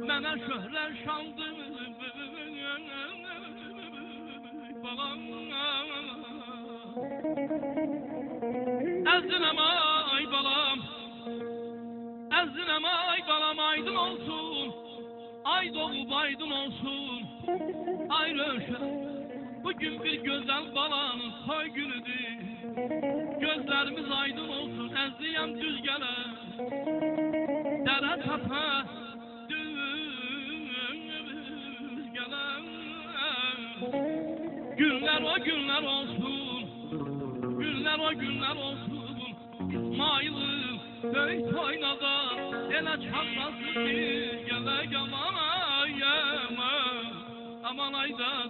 Mənə şöhrət şandır balam. Əzzinəm ay balam, əzzinəm ay balam, aydın olsun. Ay doğub aydın olsun. Ay Rövşən, bugün bir gözəl balanın toy günüdür. Gözlərimiz aydın olsun, əzliyəm düz gələ. Dərə təpə düz gələ. Günlər o günlər olsun, günlər o günlər olsun. İsmail'ı böyük oynada, elə çatlasın bir gələk aman ay aman aydan.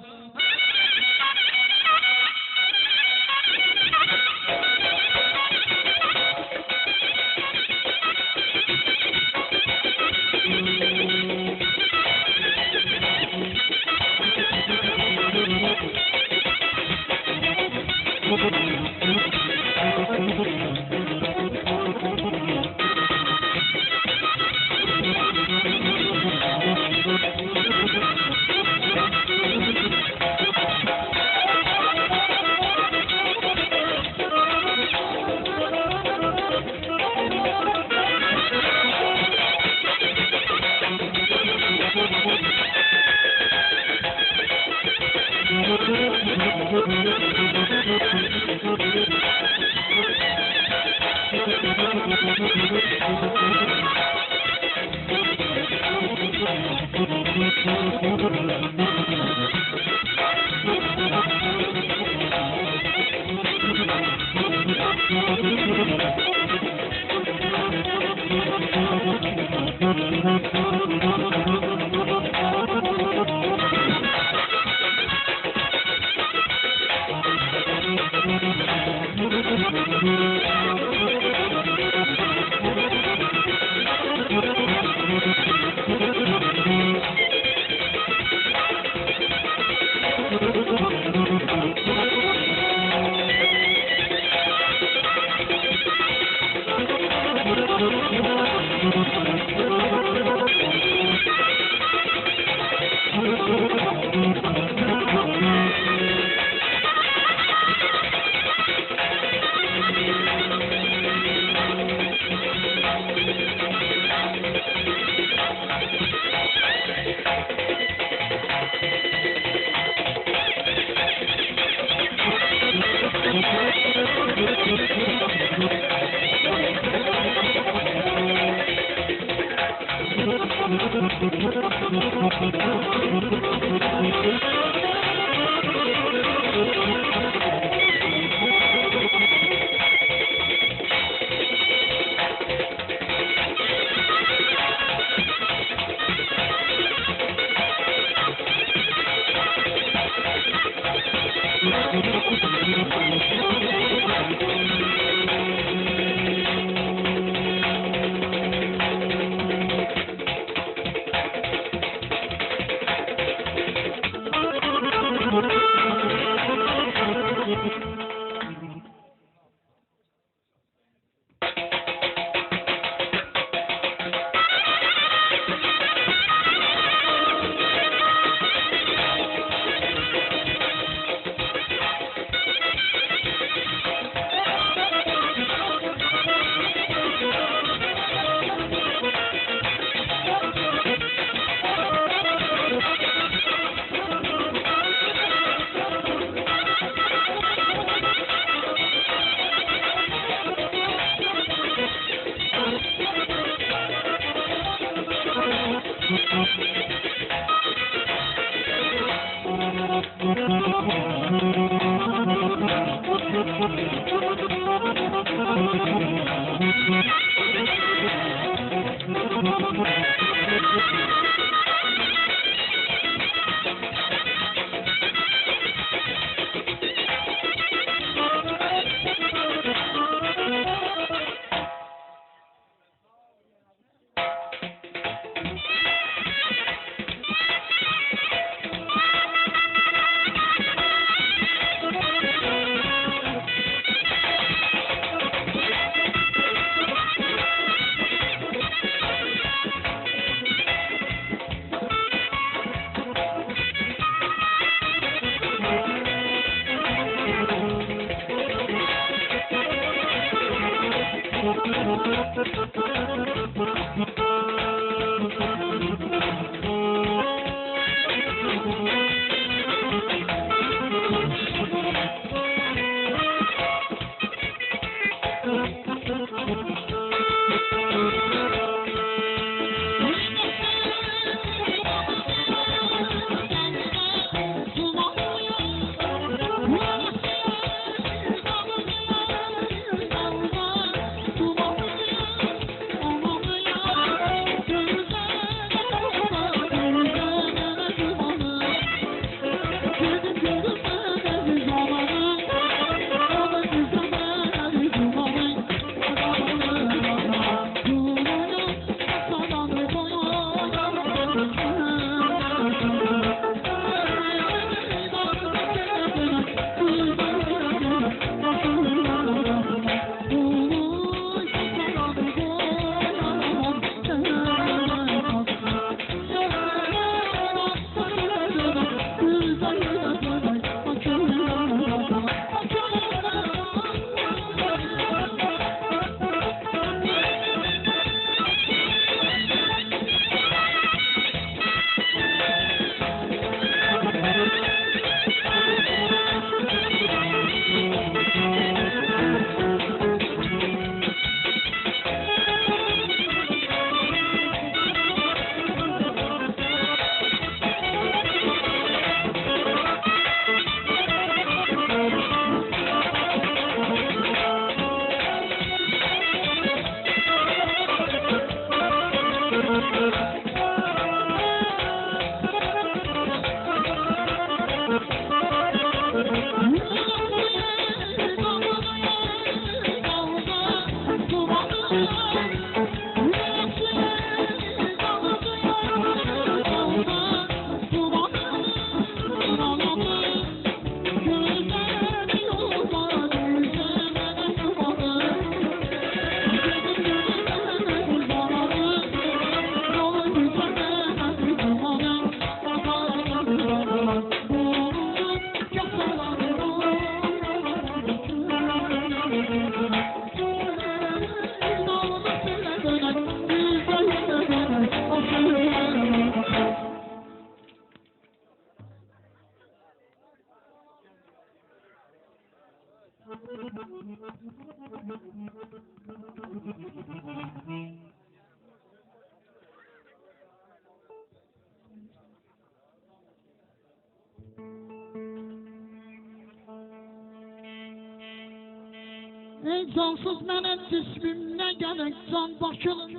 Ey cansız mənim cismim nə gələk can başılın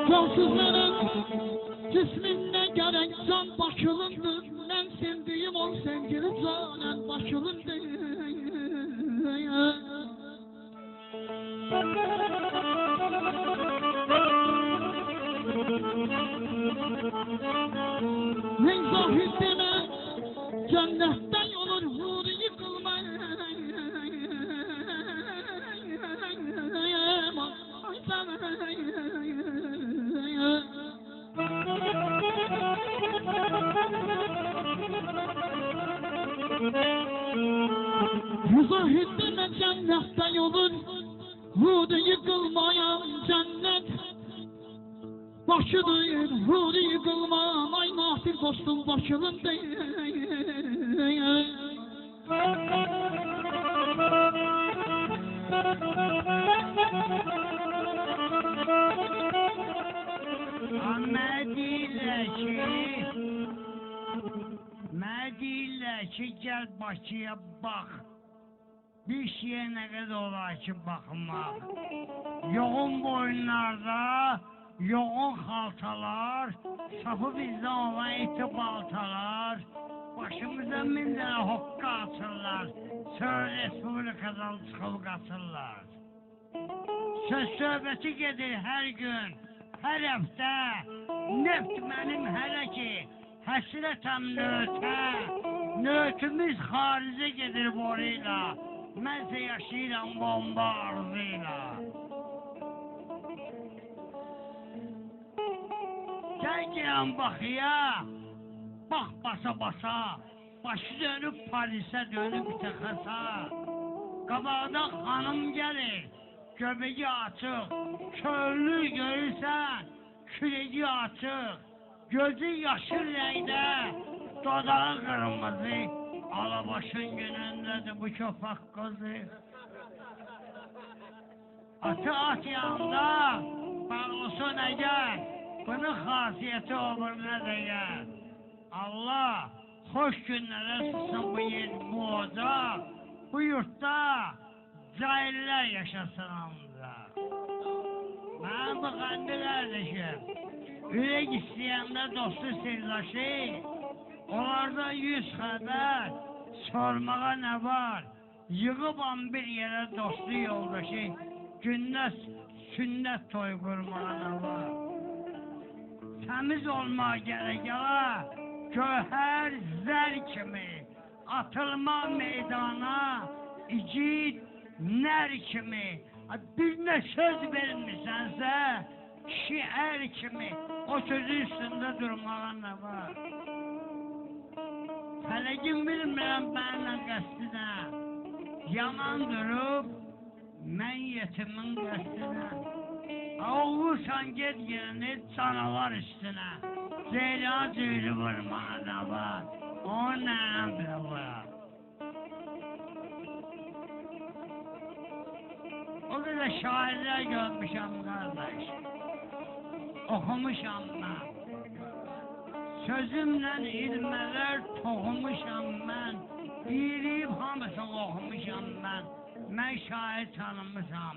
cansız mənim cismim nə gələk can başılındır mən sevdiğim ol sevgili canen başılındır Ey zahid deme cennetten olur huri yıkılmaz Zahid deme cennetten olur huri yıkılmayan cennet başıdır, huri yıkılmam, ay nafil dostum başının değil. Mənə ki, gəl Bakıya bax. Bir şeyə nə qədər olar ki, baxmaq. Yoğun boyunlarda, yoğun xaltalar, sapı bizdən olan iti baltalar, başımıza min dənə hoqqa atırlar, sonra Respublikadan çıxıb qatırlar. Söz söhbəti gedir hər gün, hər həftə, neft mənim hələ ki, həsrətəm nötə, nötümüz xaricə gedir boruyla, mənsə yaşayıram bomba arzuyla. Gəl gələn baxıya, bax basa-basa, başı dönüb polisə dönüb Texasa. Qabaqda xanım gəlir, göbeği açıq, köylü görürsən, küreci açıq, gözü yaşıl rəngdə, dodağı qırmızı, alabaşın günündədir bu köpək qızı. Atı at yanında, bağlısı nə gəl, bunun xasiyyəti olur nə deyər. Allah xoş günlərə sussun bu yer, bu ocaq, bu yurtda cahillər yaşasın ancaq. Mən bu qəndi qardeşim, ürək istəyəndə dostu sirdaşı, onlardan 100 xəbər, sormağa nə var, yığıbam bir yerə dostu yoldaşı, gündə sünnət toy qurmağa nə var. Təmiz olmaq gərək ala, gövhər zər kimi, atılma meydana, igid nər kimi, birine söz vermişsənsə, kişi ər kimi, o sözü üstündə durmağa nə var. Fələkim bilmirəm mənlə qəsdinə, yaman durub, mən yetimin qəsdinə. Oğursan get yerini canavar üstüne, Zeyla cüylü vurmağa nə var, o nə əmrə var. O qədər şairlər görmüşəm qardaş, oxumuşam mən. Sözümlə ilmələr toxumuşam mən, biriyib hamısını oxumuşam mən. Mən şair tanımışam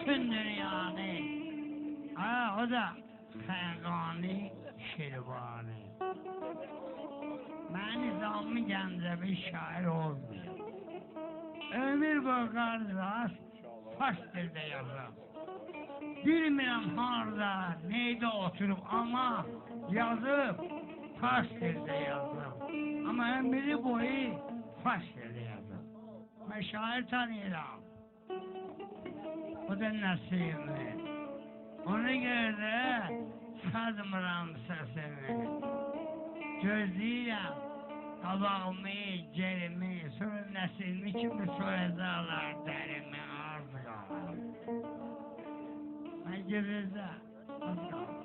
bütün dünyanı. O da Xəqani Şirvani. Mən Nizami Gəncəvi şair olmuyor. Ömür boyu qardaş, fars dildə yazır. Bilmirəm harda, neydə oturub, amma yazıb, fars dildə yazır. Ömrü boyu Farsçada yazır. Ben şair tanıyıram. O da Nəsimmi. Ona göre de sadmıram sesini. Gözləyirəm qabağımı, cerimi, sonra Nəsimmi kimi soyacaqlar dərimi, ardı qalar. Ben girirdə, az qalır.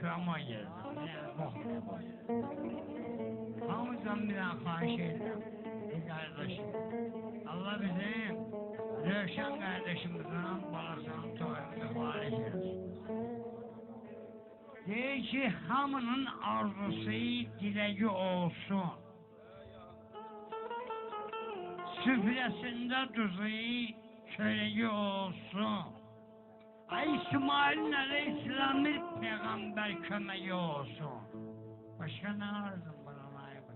Kıraman yazdım, yani muhtemel. Hamıdan bir xahiş edirəm, kardeşim. Allah bizim Rövşən kardeşimizin balasının toyunu xahiş etsin. Deyir ki, hamının arzusu, diləgi olsun. Süfrəsində duzu, çörəyi olsun. Ay İsmail'in aleyhisselam bir peygamber kömeği olsun. Başka ne arzum bana layık?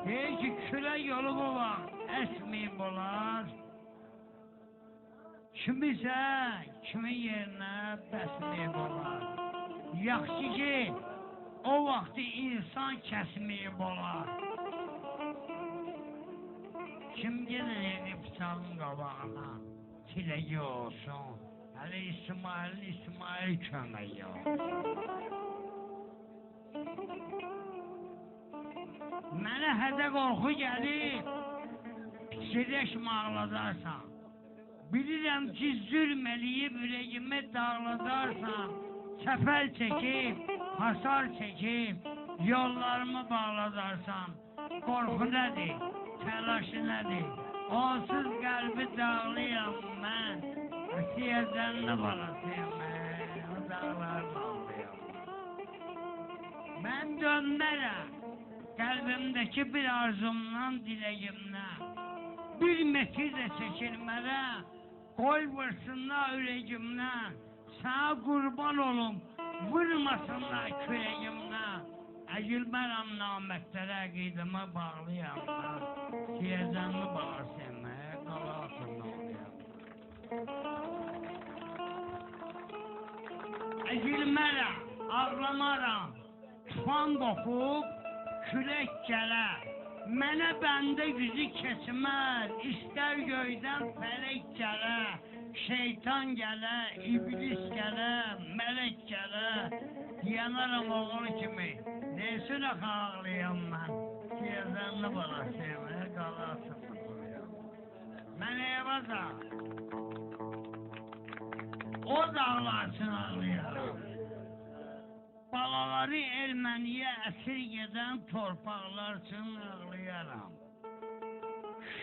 Deyir ki küre yolu bu var, esmeyip olar. Kimisə kimin yerine bəsmeyip olar. Yaxşı ki o vaxtı insan kəsmeyip olar. Kim gelir bıçağın qabağına, çiləyi olsun, hələ İsmail köməyi olsun. Mənə hədə qorxu gəlir, pisirləşmə ağladarsan. Bilirəm ki, zülm eləyib ürəyimi dağladarsan, səfər çəkib, hasar çəkib, yollarımı bağladarsan. Qorxu nədir? Telaşı nədir? Onsuz qəlbi dağlıyam mən. Siyəzənli balasıyam mən. O dağlar dağlıyam. Mən dönmərəm. Qəlbimdəki bir arzumdan, diləyimdən. Bir metir də çəkilmərəm. Qoy vırsınlar ürəyimdən. Sənə qurban olum. Vurmasınlar kürəyimdən. Əyilmərəm namətlərə, qeydimə bağlıyam mən. Siyəzənli balasıyam mən, qala atımda oluyam. Əyilmərəm, ağlamaram, tufan qopub, külək gələr. Mənə bəndə yüzü keçməz, istər göydən fələk gələr. Şeytan gələr, iblis gələr, mələk gələr. Yanarım oğlu kimi. Neyse de ağlayam ben. Siyazanlı balasıyım, qalasın. Ben eyvaza. O dağlarsın ağlayarım. Balaları Ermeniye əsir gedən torpaqlar üçün ağlayaram.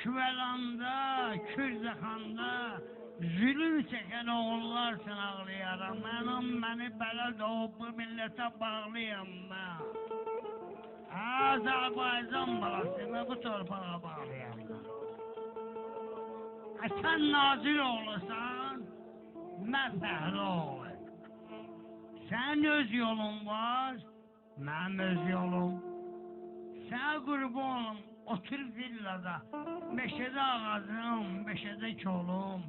Şüvelanda, Kürdəxanda zulüm çəkən oğullar üçün ağlayaram. Məni belə doğub bu millətə bağlıyam mən. Azərbaycan balasını bu torpağa bağlıyam mən. Sən nazir olursan, mən fəhli olur. Sən öz yolun var, mənim öz yolum. Sən qurbanım, otur villada, meşədə ağacım, meşədə kolum.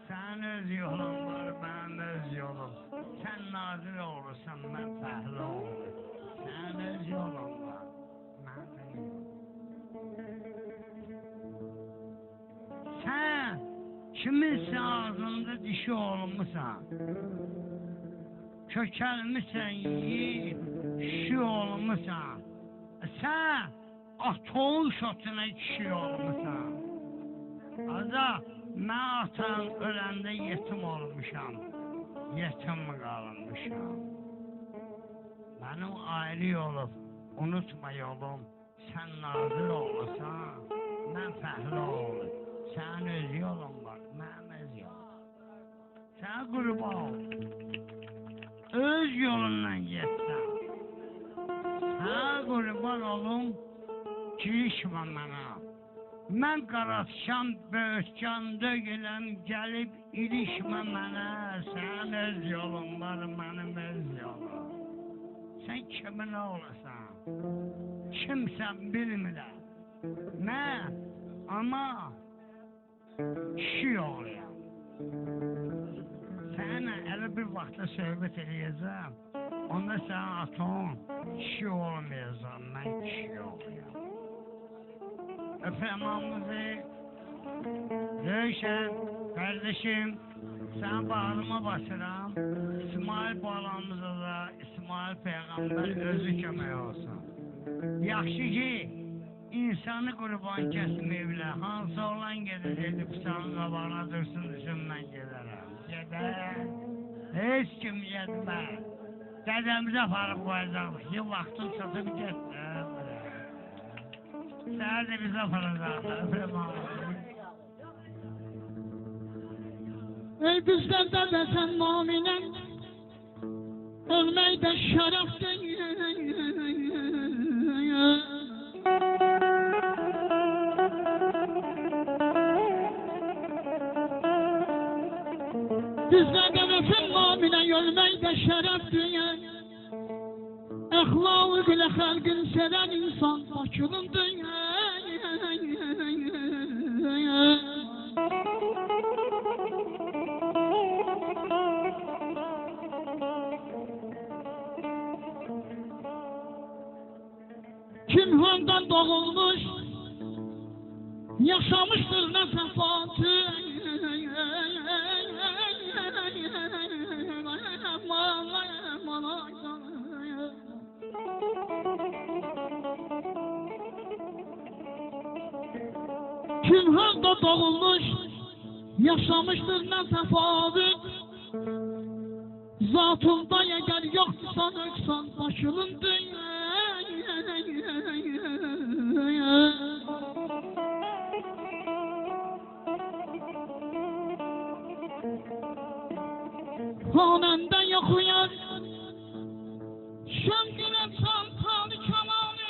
Sən öz yolun var, mənim öz yolum. Sən nazir olursan, mən fəhli olur. Sən öz yolun var, mənim yolum. Sən kiminsə ağzında dişi olmuşsan, kökəlmişsən yiyib, şi olmuşsan. Sən atoğun şotuna kişi olmuşsan. Aza, mən atan öləndə yetim olmuşam. Yetim qalmışam. Mənim ayrı olub, unutma yolum. Sən nazir olursan, mən fəhli olur. Sən öz yolun var, mənim öz yolum. Sən qurban ol. Öz yolundan getsən. Sən qurban olum, girişmə mənə. Mən qaratışam, böyütkən dögüləm, gəlib ilişmə mənə. Sən öz yolun var, mənim öz yolum. Sən kimin olursan? Kimsən bilmirəm. Mən, ama kişi oğluyam. Sənə elə bir vaxtda söhbət edəcəm. Onda Mesela atom kişi olmayacağım, ben kişi olmayacağım. Öpemamızı Röyşen, kardeşim, sen bağrıma basıram. İsmail bağlamıza da İsmail Peygamber özü kömək olsun. Yaxşı ki, insanı qurban kesmeyiblər. Hansı olan gedəcəkdi bıçağın qabağına dursun, düşün mən gedərəm. Gedər. Heç kim gedməz. Dədəmizə aparıb qoyacaqdıq ki, vaxtın çatıb getmir. Səhər də bizə aparacaqlar. Ey bizlərdə də sən naminen, ölmək də şərəf deyil. Bizlərdə də sən naminen, ölmək də şərəf deyil. Əxlaq ilə xəlqin sevən insan Bakılın deyil. Kinhandan doğulmuş, yaşamıştır ne sefatı. Kinhanda doğulmuş, yaşamıştır ne sefatı. Zatında eğer yoksa nöksan başının dünya. Hanende yoxuyar şəmkinə çantalı kəmanı.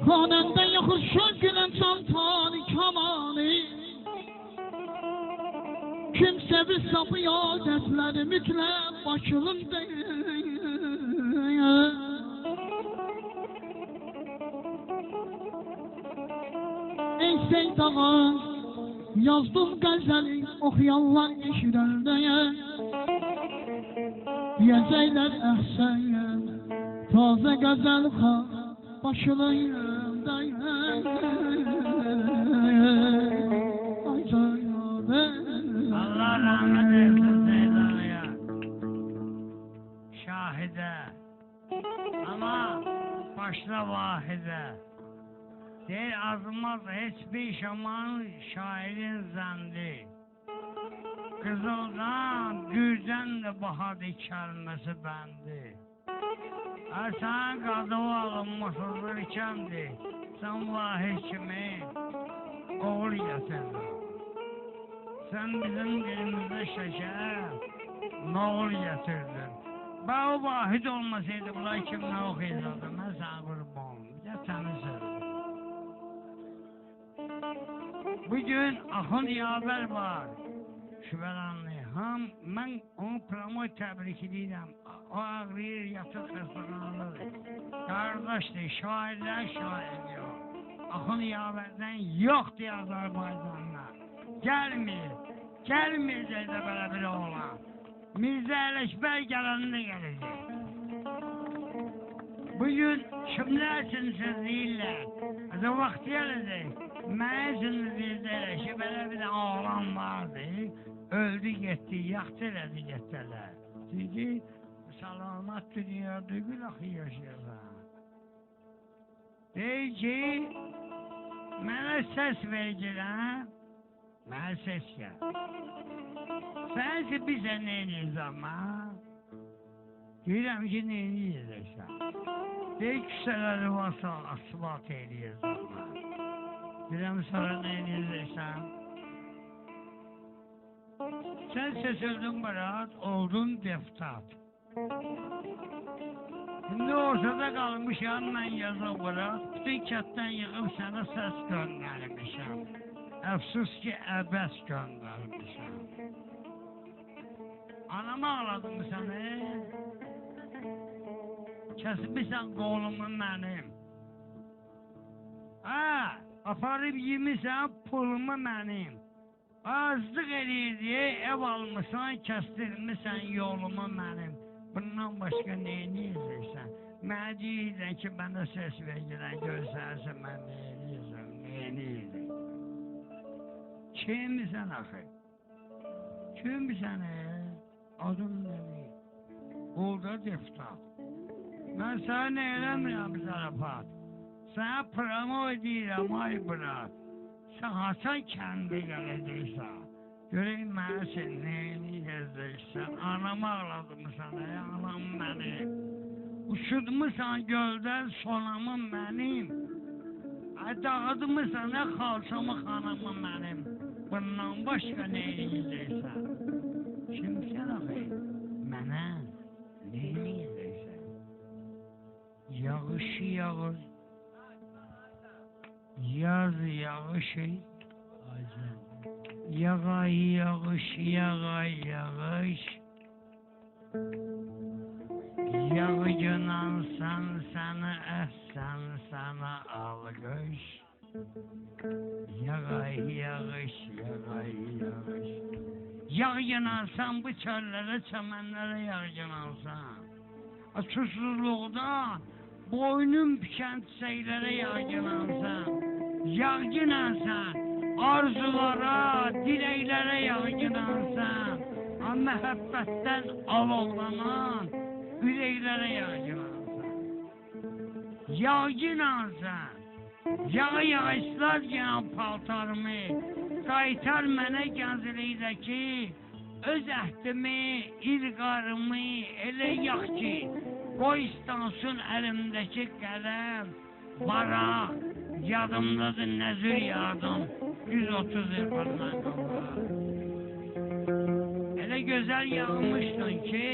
Hanende yoxur şəmkinə çantalı kəmanı. Kimse bir sapı adetleri mütlak Bakılın değil. Ey Seydağa yazdım gazeli okuyanlar eşirer diye. Diyecekler ehsen taze gazel Bakılın değil. Allah rahmet eylesin Zeyda'ya, şahide, ama başta vahide. Deyir azmaz hiçbir şaman şairin zendi. Kızıldan, gürden de bahadı kelmesi bendi. Sen qadığı alınmasızdır ikəndi, sen vahid kimi oğul getirdin. Sen bizim dilimizde şeker, nağıl getirdin. Ben o vahid olmasaydı bunlar kim ne okuyacaktı? Ben sana kurban. Bir de seni sevdim. Bugün Axund Yavər var. Şübhəlanlı. Ben onu promoy təbrik edirəm. O ağrıyır, yatır xəstəxanalıdır. Qardaşdır, şairlər şair yox. Axund Yavərdən yoxdur Azərbaycanlar. Gelmeyecek de böyle bir oğlan. Mirza Ələkbər gelende gelecek. Bugün kimler için söz deyirlər? O vaxt gelecek. Mən için Mirza Ələkbər böyle bir oğlan vardı. Öldü gitti, yaxşı elədi getdilər. Dedi, salamat dünyada gül axı yaşayacaq. Deyir ki, mənə səs verəcəklər. Mən ses gel. Sense bize neyiniz ama? Deyirəm ki, neyinizsən? Deyir küsələri varsa asfalt eləyir ama. Deyirəm sonra neyinizsən? Sen seçildin Berat, oldun deputat. Şimdi ortada kalmışam ben yazı Berat. Bütün kətten yığıb sana ses göndermişim. Əfsus ki, əbəs göndərmişəm. Anamı ağladın mı səni? Kəsmişsən qolumu mənim. Aparıb yemişsən pulumu mənim. Azlıq eləyirdi, ev almışsan, kəstirmişsən yolumu mənim. Bundan başqa neyini izləyirsən? Mənə deyirsən ki, mənə səs verirən, görsərsən, mən neyini izləyirsən? Kimsən axı? Kimsən adın nədir? Burada deputat. Mən sənə nə eləmirəm zarafat? Sənə promo edirəm, ay bırak. Sən haçan kəndə gələcəksən? Görək mənə sən neyini yazırsan? Anamı ağladımsan, anam mənim. Uçudmusan göldən sonamı mənim. Dağıdımsan xalçamı xanamı mənim. Bundan başqa neyini yazırsan? Kimsən axı? Mənə neyini yazırsan? Yağış yağır. Yaz yağışı. Yağay yağış, yağay yağış. Yağcınansan sana əhsən, sana alqış. Yağay yağış, yağay yağış. Yağcınansan bu çöllərə, çəmənlərə yağcınansan. Susuzluqdan boynun pikən çiçəklərə yağcınansan. Yağcınansan. Arzulara, diləklərə yağcınansan. Məhəbbətdən alovlanan ürəklərə yağcınansan. Yağcınansan. Yağı yağışlar yağan paltarımı qaytar mənə gənclikdəki öz əhdimi, ilqarımı elə yağ ki, qoy istansın əlimdəki qələm, varaq, yadımdadır nəzir yardım. 130 il bundan qabaq. Elə gözəl yağmışdın ki,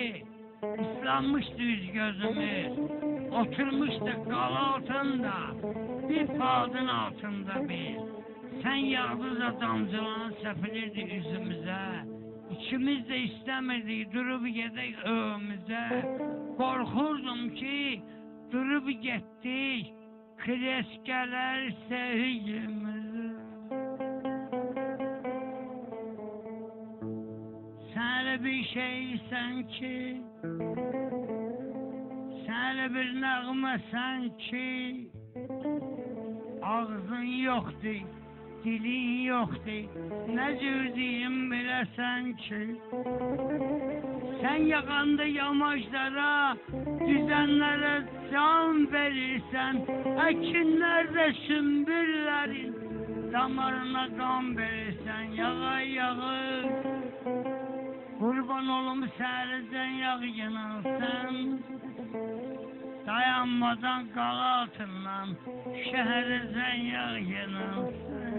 ıslanmışdı üz gözümüz. Oturmuşduq qala altında, bir paltın altında biz. Sən yağdıza damcılan səpilirdi üzümüzə. İkimiz də istəmirdik, durub gedək övümüzə. Qorxurdum ki, durub getdik, kreskələr sevgimiz. Sen bir şeysen ki, sen bir nəğməsən ki, ağzın yoxdur, dilin yoxdur, nə cür deyim biləsən ki. Sen yağanda yamaclara, düzənlərə can verirsən, əkinlərdə sümbürlərin damarına qan verirsən, yağa yağır. Kurban olum səhərdən yağcınansan, dayanmadan qala altından şəhərdən yağcınansan.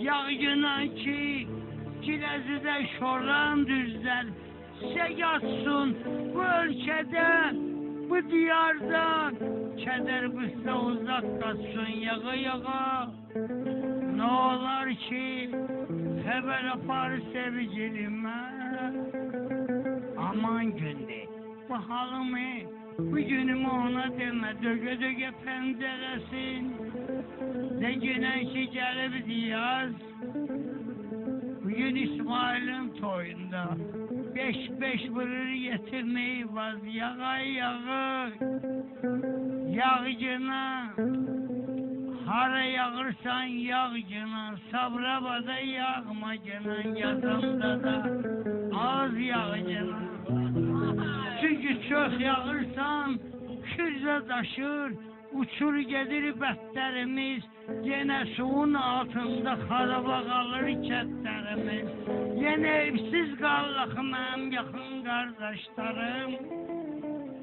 Yağcınan ki, Kiləzidə şoran düzlər, çiçək açsın bu ölkədən, bu diyardan, kədər qısa uzaq qaçsın yağa yağa. Nə olar ki, xəbər apar sevgilimə, aman gündür, bu halımı, bu günümü ona demə, dögə dögə pəncərəsin, də günən ki gəlib diyaz, bugün İsmail'in toyunda, 5-5 vurur getirmeyi vaz, yağa yağı, yağcına, hara yağırsan yağcına, Sabrabada yağmacına, yazımda da az yağcına. Çünkü çok yağırsan kürze taşır, uçur gelir bətlərimiz, yenə suyun altında xaraba qalır kətlərimiz. Yenə evsiz qalıq mənim yaxın qardaşlarım,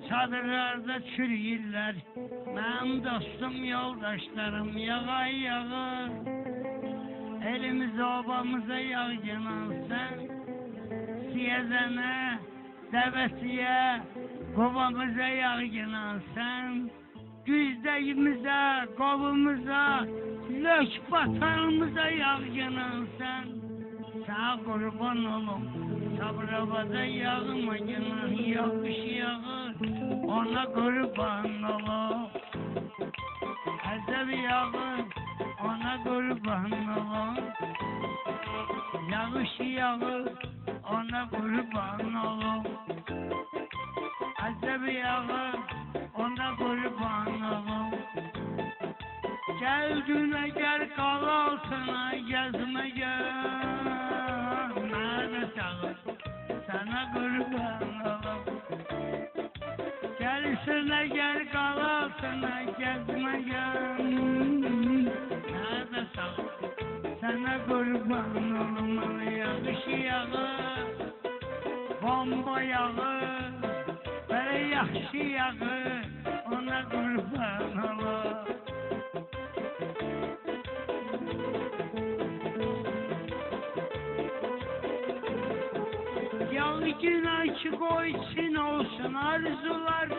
çadırlarda çürüyürlər, mənim dostum, yoldaşlarım, yağa yağır. Elimizi obamıza yağcınansan, siyəzənə, dəvəsiyə, qovamıza yağcınansan, güzdəyimizə, qovumuza, lök batanımıza yağcınansan, sağ qurban olum, Sabrabada yağmacınan yağış yağır, ona kurban olum. Əzəb yağır, ona kurban olum. Yağış yağır, ona kurban olum. Əzəb yağır, ona kurban olum. Gel güne gel kal altına gezme gel. Nerede çalır, sana kurban olum. Gerisine gel kal altına gezme gel. Nerede çalır, sana kurban olum. Yağış yağır, bomba yağır, böyle yaxşı yağır, ona kurban olum. Yalgın açık olsun olsun arzular.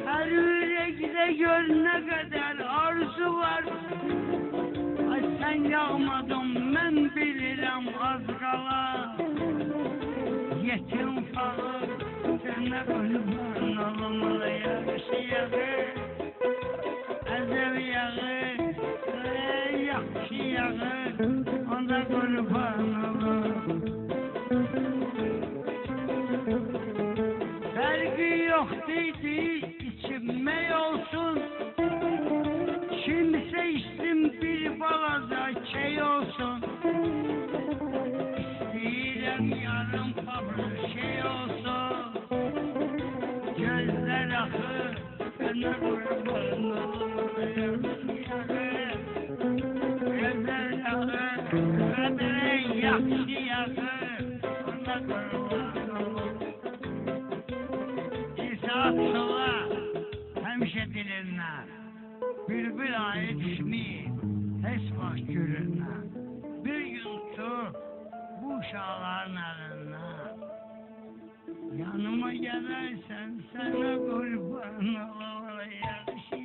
Her yürekte gör ne kadar arzu var. Ay sen yağmadın ben bilirim az kala. Yetim falı sana kurban olum. Yağış yağır, əzəb yağır, yaxşı yağır, ona kurban olum. Vergi yok dedi, içinme olsun. Kimse içsin bir balaca şey olsun. İstəyirəm yarım pablo şey olsun. Gözler akır, sana kurban olum. Yağır, gözler akır, kaderen yaxşı yağır, ona kurban olum. İsaat sola, həmişə dilindən, bülbül ayı düşməyib, heç vaxt gülündən. Bir gün tut, bu uşaqların əlindən, yanıma gələrsən, sənə qurban olam, yaxşı